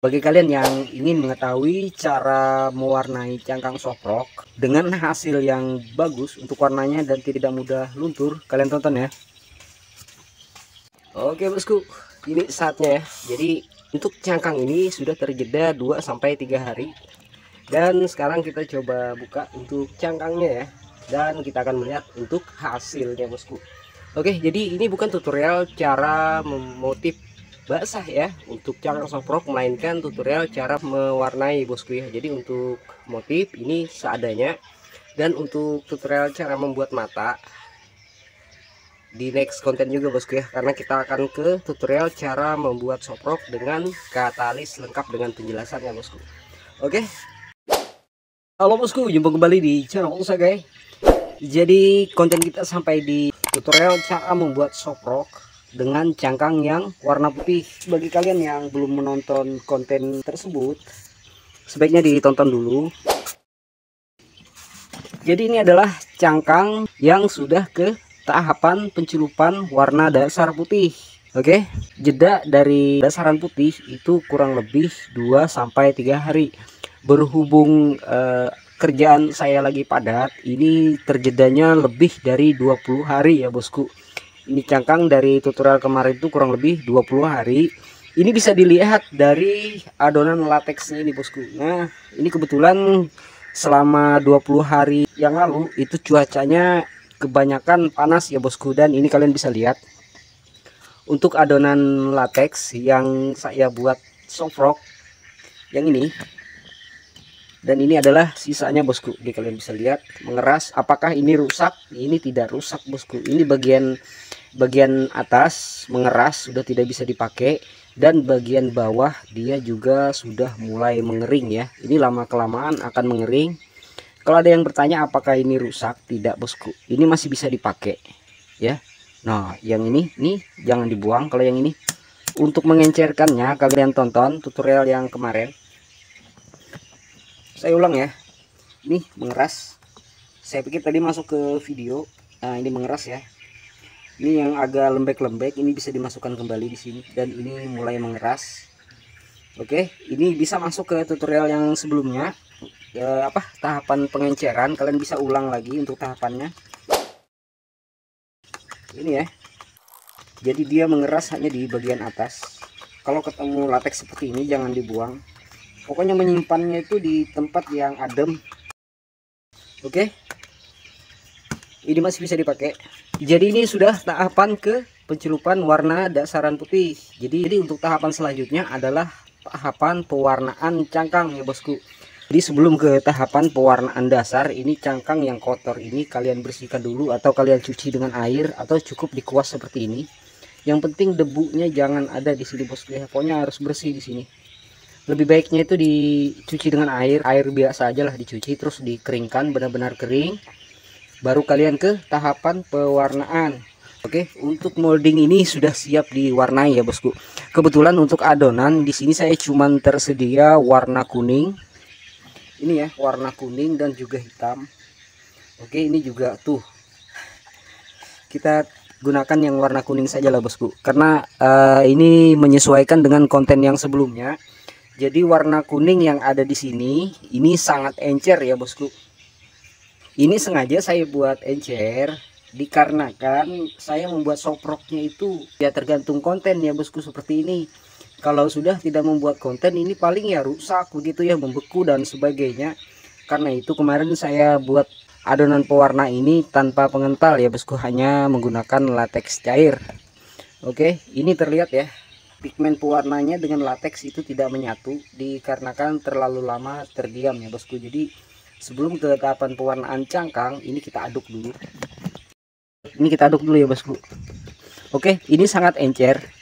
Bagi kalian yang ingin mengetahui cara mewarnai cangkang soprok dengan hasil yang bagus untuk warnanya dan tidak mudah luntur, kalian tonton ya. Oke bosku, ini saatnya ya. Jadi untuk cangkang ini sudah terjeda 2-3 hari. Dan sekarang kita coba buka untuk cangkangnya ya. Dan kita akan melihat untuk hasilnya bosku. Oke, jadi ini bukan tutorial cara memotif basah ya untuk cangkang soprok, melainkan tutorial cara mewarnai bosku ya. Jadi untuk motif ini seadanya, dan untuk tutorial cara membuat mata di next konten juga bosku ya, karena kita akan ke tutorial cara membuat soprok dengan katalis lengkap dengan penjelasannya bosku. Oke, halo bosku, jumpa kembali di channel saya guys. Jadi konten kita sampai di tutorial cara membuat soprok dengan cangkang yang warna putih. Bagi kalian yang belum menonton konten tersebut, sebaiknya ditonton dulu. Jadi ini adalah cangkang yang sudah ke tahapan pencelupan warna dasar putih. Oke, jeda dari dasaran putih itu kurang lebih 2-3 hari. Berhubung kerjaan saya lagi padat, ini terjedanya lebih dari 20 hari ya bosku. Ini cangkang dari tutorial kemarin itu kurang lebih 20 hari. Ini bisa dilihat dari adonan lateksnya ini bosku. Nah, ini kebetulan selama 20 hari yang lalu itu cuacanya kebanyakan panas ya bosku, dan ini kalian bisa lihat untuk adonan lateks yang saya buat soprok yang ini. Dan ini adalah sisanya bosku. Jadi kalian bisa lihat mengeras. Apakah ini rusak? Ini tidak rusak bosku. Ini bagian atas mengeras sudah tidak bisa dipakai, dan bagian bawah dia juga sudah mulai mengering ya. Ini lama kelamaan akan mengering. Kalau ada yang bertanya apakah ini rusak, tidak bosku. Ini masih bisa dipakai ya. Nah, yang ini nih jangan dibuang. Kalau yang ini untuk mengencerkannya, kalian tonton tutorial yang kemarin. Saya ulang ya. Ini mengeras. Saya pikir tadi masuk ke video. Nah, ini mengeras ya. Ini yang agak lembek-lembek ini bisa dimasukkan kembali di sini, dan ini mulai mengeras. Oke, ini bisa masuk ke tutorial yang sebelumnya. Tahapan pengenceran, kalian bisa ulang lagi untuk tahapannya. Ini ya. Jadi dia mengeras hanya di bagian atas. Kalau ketemu lateks seperti ini jangan dibuang. Pokoknya menyimpannya itu di tempat yang adem. Oke, ini masih bisa dipakai. Jadi ini sudah tahapan ke pencelupan warna dasaran putih. Jadi untuk tahapan selanjutnya adalah tahapan pewarnaan cangkang ya bosku. Jadi sebelum ke tahapan pewarnaan dasar, ini cangkang yang kotor ini kalian bersihkan dulu, atau kalian cuci dengan air, atau cukup dikuas seperti ini. Yang penting debunya jangan ada di sini bosku ya. Pokoknya harus bersih di sini. Lebih baiknya itu dicuci dengan air biasa aja lah, dicuci terus dikeringkan benar-benar kering, baru kalian ke tahapan pewarnaan. Oke, untuk molding ini sudah siap diwarnai ya bosku. Kebetulan untuk adonan di sini saya cuman tersedia warna kuning. Ini ya, warna kuning dan juga hitam. Oke, ini juga tuh. Kita gunakan yang warna kuning saja lah bosku, karena ini menyesuaikan dengan konten yang sebelumnya. Jadi warna kuning yang ada di sini ini sangat encer ya bosku. Ini sengaja saya buat encer dikarenakan saya membuat soproknya itu ya tergantung konten ya bosku, seperti ini. Kalau sudah tidak membuat konten ini paling ya rusak begitu ya, membeku dan sebagainya. Karena itu kemarin saya buat adonan pewarna ini tanpa pengental ya bosku, hanya menggunakan lateks cair. Oke, ini terlihat ya. Pigmen pewarnanya dengan lateks itu tidak menyatu dikarenakan terlalu lama terdiam ya bosku. Jadi sebelum ke tahapan pewarnaan cangkang ini kita aduk dulu. Ini kita aduk dulu ya bosku. Oke, ini sangat encer.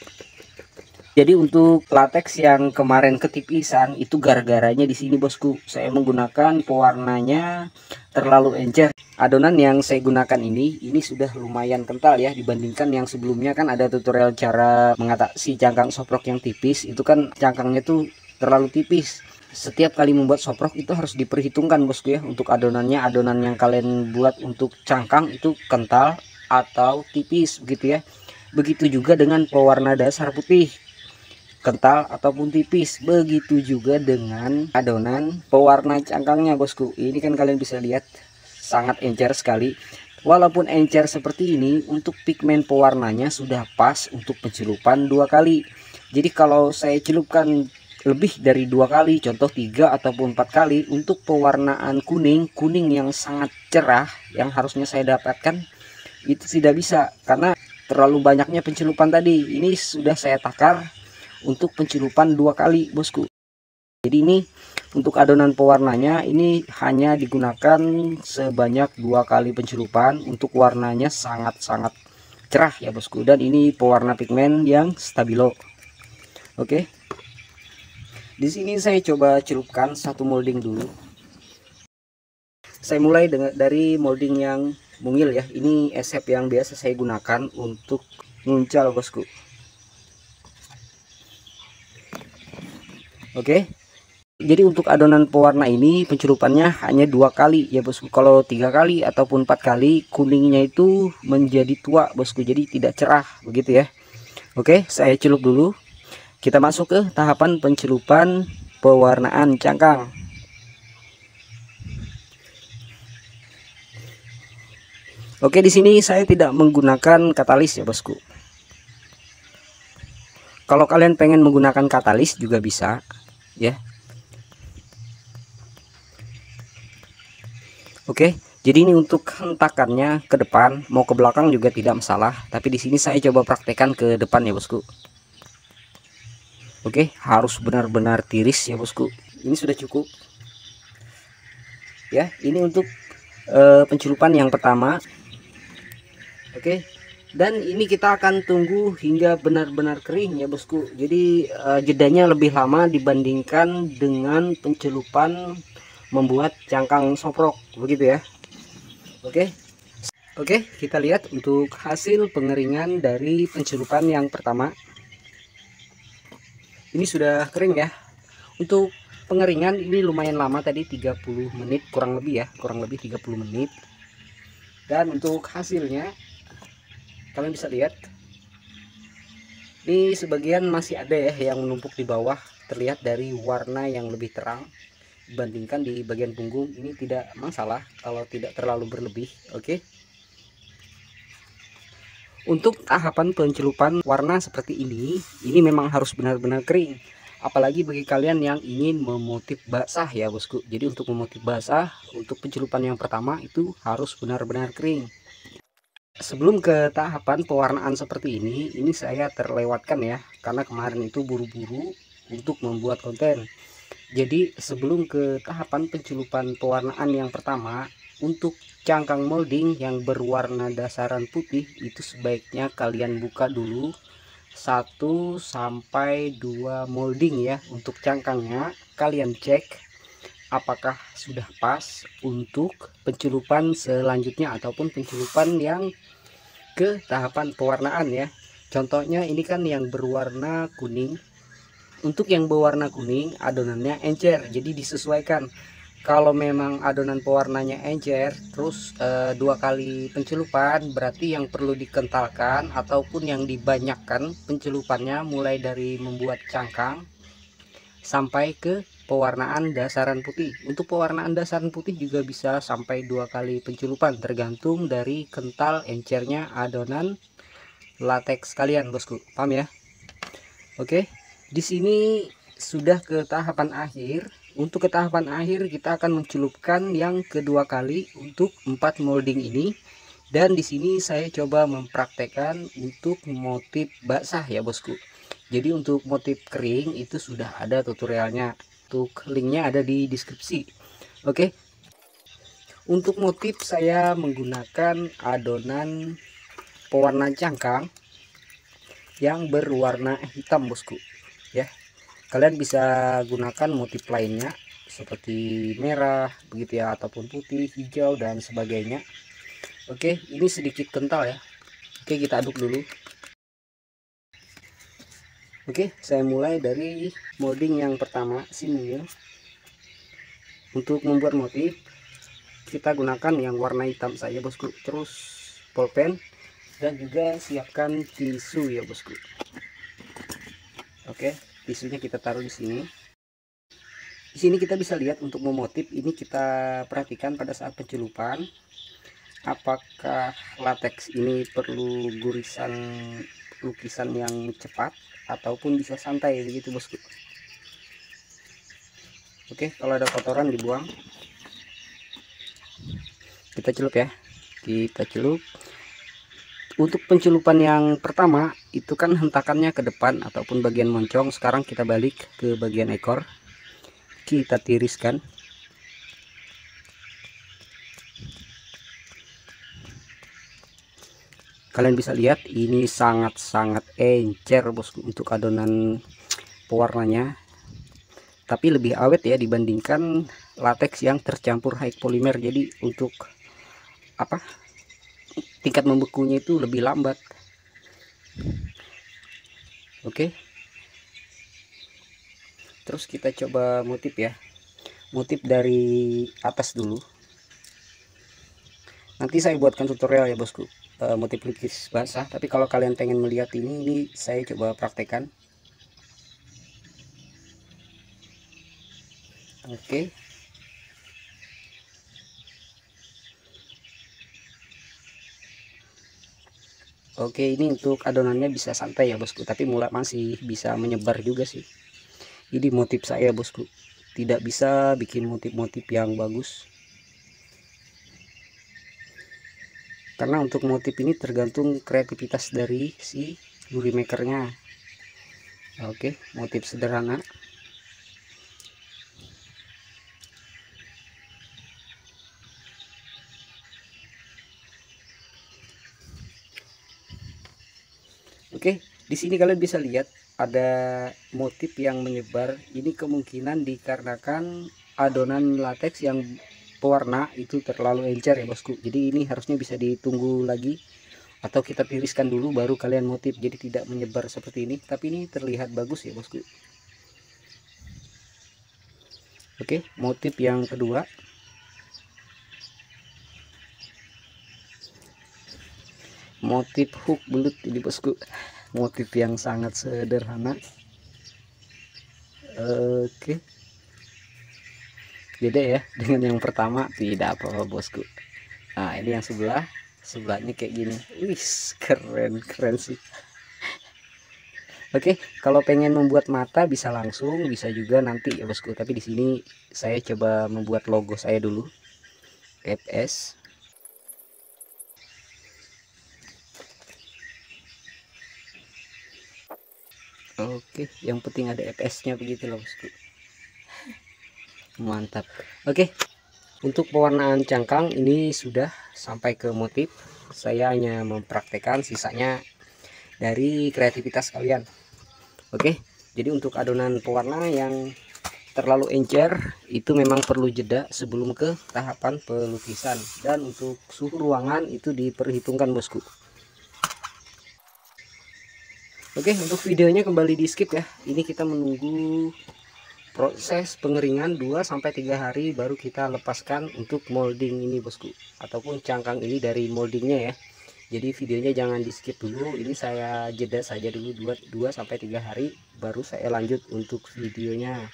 Jadi untuk lateks yang kemarin ketipisan itu gara-garanya di sini bosku. Saya menggunakan pewarnanya terlalu encer. Adonan yang saya gunakan ini sudah lumayan kental ya, dibandingkan yang sebelumnya. Kan ada tutorial cara mengatasi cangkang soprok yang tipis. Itu kan cangkangnya tuh terlalu tipis. Setiap kali membuat soprok itu harus diperhitungkan bosku ya, untuk adonannya. Adonan yang kalian buat untuk cangkang itu kental atau tipis begitu ya. Begitu juga dengan pewarna dasar putih. kental ataupun tipis. Begitu juga dengan adonan pewarna cangkangnya bosku. Ini kan kalian bisa lihat sangat encer sekali. Walaupun encer seperti ini, untuk pigmen pewarnanya sudah pas untuk pencelupan 2 kali. Jadi kalau saya celupkan lebih dari 2 kali, contoh 3 ataupun 4 kali, untuk pewarnaan kuning yang sangat cerah yang harusnya saya dapatkan, itu tidak bisa karena terlalu banyaknya pencelupan tadi. Ini sudah saya takar untuk pencelupan 2 kali bosku. Jadi ini untuk adonan pewarnanya ini hanya digunakan sebanyak 2 kali pencelupan. Untuk warnanya sangat-sangat cerah ya bosku, dan ini pewarna pigmen yang stabilo. Oke, di sini saya coba celupkan satu molding dulu. Saya mulai dari molding yang mungil ya. Ini esep yang biasa saya gunakan untuk nguncal bosku. Oke, jadi untuk adonan pewarna ini pencelupannya hanya 2 kali ya bosku. Kalau 3 kali ataupun 4 kali, kuningnya itu menjadi tua bosku, jadi tidak cerah begitu ya. Oke, saya celup dulu. Kita masuk ke tahapan pencelupan pewarnaan cangkang. Oke, di sini saya tidak menggunakan katalis ya bosku. Kalau kalian pengen menggunakan katalis juga bisa ya. Oke, jadi ini untuk hentakannya ke depan, mau ke belakang juga tidak masalah. Tapi di sini saya coba praktekkan ke depan ya bosku. Oke, harus benar-benar tiris ya bosku. Ini sudah cukup. Ya, ini untuk pencelupan yang pertama. Oke, dan ini kita akan tunggu hingga benar-benar kering ya bosku. Jadi jedanya lebih lama dibandingkan dengan pencelupan membuat cangkang soprok begitu ya. Oke, kita lihat untuk hasil pengeringan dari pencelupan yang pertama. Ini sudah kering ya. Untuk pengeringan ini lumayan lama tadi, 30 menit kurang lebih ya, kurang lebih 30 menit. Dan untuk hasilnya kalian bisa lihat, ini sebagian masih ada ya yang menumpuk di bawah, terlihat dari warna yang lebih terang dibandingkan di bagian punggung. Ini tidak masalah kalau tidak terlalu berlebih. Oke, untuk tahapan pencelupan warna seperti ini memang harus benar-benar kering, apalagi bagi kalian yang ingin memotif basah ya bosku. Jadi untuk memotif basah, untuk pencelupan yang pertama itu harus benar-benar kering. Sebelum ke tahapan pewarnaan seperti ini saya terlewatkan ya, karena kemarin itu buru-buru untuk membuat konten. Jadi sebelum ke tahapan pencelupan pewarnaan yang pertama, untuk cangkang molding yang berwarna dasaran putih itu sebaiknya kalian buka dulu 1 sampai 2 molding ya. Untuk cangkangnya kalian cek apakah sudah pas untuk pencelupan selanjutnya ataupun pencelupan yang ke tahapan pewarnaan ya. Contohnya ini kan yang berwarna kuning. Untuk yang berwarna kuning adonannya encer, jadi disesuaikan. Kalau memang adonan pewarnanya encer terus 2 kali pencelupan, berarti yang perlu dikentalkan ataupun yang dibanyakkan pencelupannya mulai dari membuat cangkang sampai ke pewarnaan dasaran putih. Untuk pewarnaan dasaran putih juga bisa sampai 2 kali pencelupan, tergantung dari kental encernya adonan latex kalian bosku. Paham ya? Oke, di sini sudah ke tahapan akhir. Untuk ke tahapan akhir kita akan mencelupkan yang kedua kali untuk 4 molding ini. Dan di sini saya coba mempraktekkan untuk motif basah ya bosku. Jadi untuk motif kering itu sudah ada tutorialnya. Untuk linknya ada di deskripsi. Oke. Untuk motif saya menggunakan adonan pewarna cangkang yang berwarna hitam bosku ya. Kalian bisa gunakan motif lainnya seperti merah begitu ya, ataupun putih, hijau dan sebagainya. Oke, ini sedikit kental ya. Oke, kita aduk dulu. Oke, saya mulai dari molding yang pertama, simil. Untuk membuat motif kita gunakan yang warna hitam saja bosku. Terus pulpen dan juga siapkan tisu ya bosku. Oke, tisunya kita taruh di sini. Di sini kita bisa lihat untuk memotif ini, kita perhatikan pada saat pencelupan apakah latex ini perlu gurisan lukisan yang cepat ataupun bisa santai begitu bosku. Oke, kalau ada kotoran dibuang. Kita celup ya, kita celup. Untuk pencelupan yang pertama itu kan hentakannya ke depan ataupun bagian moncong. Sekarang kita balik ke bagian ekor, kita tiriskan. Kalian bisa lihat ini sangat-sangat encer bosku untuk adonan pewarnanya, tapi lebih awet ya dibandingkan latex yang tercampur high polymer. Jadi untuk apa, tingkat membekunya itu lebih lambat. Oke, terus kita coba motif ya, motif dari atas dulu. Nanti saya buatkan tutorial ya bosku, motif lukis basah. Tapi kalau kalian pengen melihat ini saya coba praktekkan. Oke, oke, ini untuk adonannya bisa santai ya bosku, tapi mulai masih bisa menyebar juga sih. Ini motif saya bosku, tidak bisa bikin motif-motif yang bagus, karena untuk motif ini tergantung kreativitas dari si luri makernya. Oke, motif sederhana. Oke, di sini kalian bisa lihat ada motif yang menyebar. Ini kemungkinan dikarenakan adonan latex yang pewarna itu terlalu encer ya bosku. Jadi ini harusnya bisa ditunggu lagi atau kita tiriskan dulu baru kalian motif, jadi tidak menyebar seperti ini. Tapi ini terlihat bagus ya bosku. Oke, motif yang kedua. Motif hook belut ini bosku, motif yang sangat sederhana. Oke, beda ya dengan yang pertama, tidak apa-apa bosku. Nah ini yang sebelahnya kayak gini. Wih, keren sih. Oke, kalau pengen membuat mata bisa langsung, bisa juga nanti ya bosku. Tapi di sini saya coba membuat logo saya dulu, FS. Oke, yang penting ada FS-nya begitu loh bosku. Mantap. Oke, untuk pewarnaan cangkang ini sudah sampai ke motif. Saya hanya mempraktekkan, sisanya dari kreativitas kalian. Oke, jadi untuk adonan pewarna yang terlalu encer itu memang perlu jeda sebelum ke tahapan pelukisan, dan untuk suhu ruangan itu diperhitungkan bosku. Oke, untuk videonya kembali di skip ya. Ini kita menunggu proses pengeringan 2-3 hari baru kita lepaskan untuk molding ini bosku, ataupun cangkang ini dari moldingnya ya. Jadi videonya jangan di skip dulu, ini saya jeda saja dulu 2-3 hari baru saya lanjut untuk videonya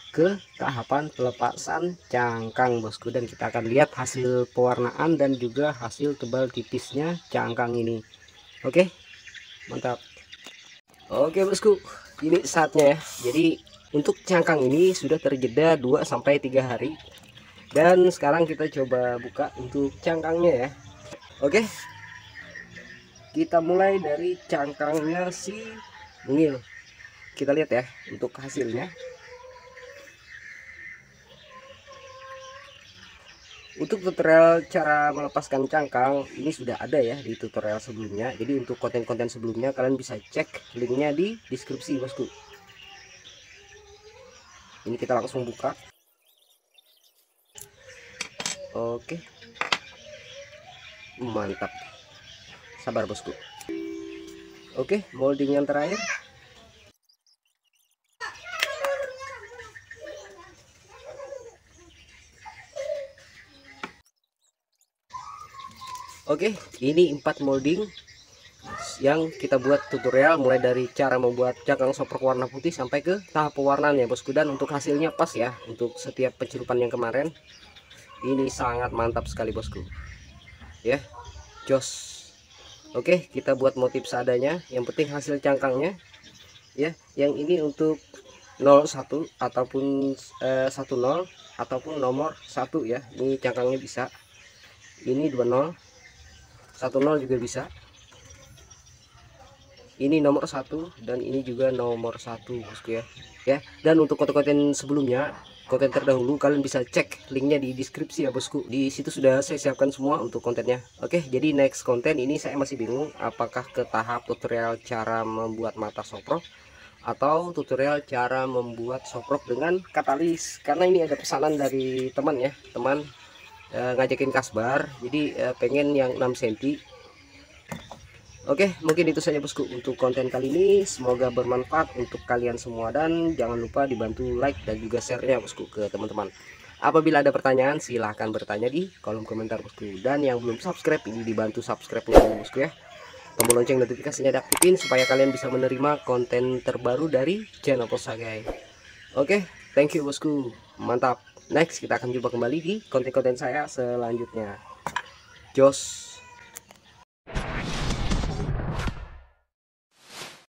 ke tahapan pelepasan cangkang bosku, dan kita akan lihat hasil pewarnaan dan juga hasil tebal tipisnya cangkang ini. Oke, mantap. Oke bosku, ini saatnya ya. Jadi untuk cangkang ini sudah terjeda 2-3 hari, dan sekarang kita coba buka untuk cangkangnya ya. Oke, kita mulai dari cangkangnya si mungil. Kita lihat ya untuk hasilnya. Untuk tutorial cara melepaskan cangkang ini sudah ada ya di tutorial sebelumnya. Jadi untuk konten-konten sebelumnya kalian bisa cek linknya di deskripsi bosku. Ini kita langsung buka. Oke, mantap. Sabar bosku. Oke, molding yang terakhir. Oke, ini 4 molding yang kita buat tutorial mulai dari cara membuat cangkang soprok warna putih sampai ke tahap pewarnaan ya bosku. Dan untuk hasilnya pas ya, untuk setiap pencelupan yang kemarin ini sangat mantap sekali bosku ya, jos. Oke, kita buat motif seadanya, yang penting hasil cangkangnya ya. Yang ini untuk 01 ataupun 10 ataupun nomor 1 ya, ini cangkangnya bisa. Ini 20 10 juga bisa, ini nomor 1 dan ini juga nomor 1 bosku ya. Dan untuk konten-konten sebelumnya, konten terdahulu, kalian bisa cek linknya di deskripsi ya bosku. Di situ sudah saya siapkan semua untuk kontennya. Oke, jadi next konten ini saya masih bingung apakah ke tahap tutorial cara membuat mata soprok atau tutorial cara membuat soprok dengan katalis, karena ini ada pesanan dari teman ya, teman ngajakin kasbar, jadi pengen yang 6 cm. Oke, mungkin itu saja bosku untuk konten kali ini. Semoga bermanfaat untuk kalian semua, dan jangan lupa dibantu like dan juga share-nya bosku ke teman-teman. Apabila ada pertanyaan silahkan bertanya di kolom komentar bosku, dan yang belum subscribe ini dibantu subscribe-nya bosku ya. Tombol lonceng notifikasinya diaktifin supaya kalian bisa menerima konten terbaru dari channel Posagai. Oke, thank you bosku, mantap. Next kita akan jumpa kembali di konten-konten saya selanjutnya. Jos.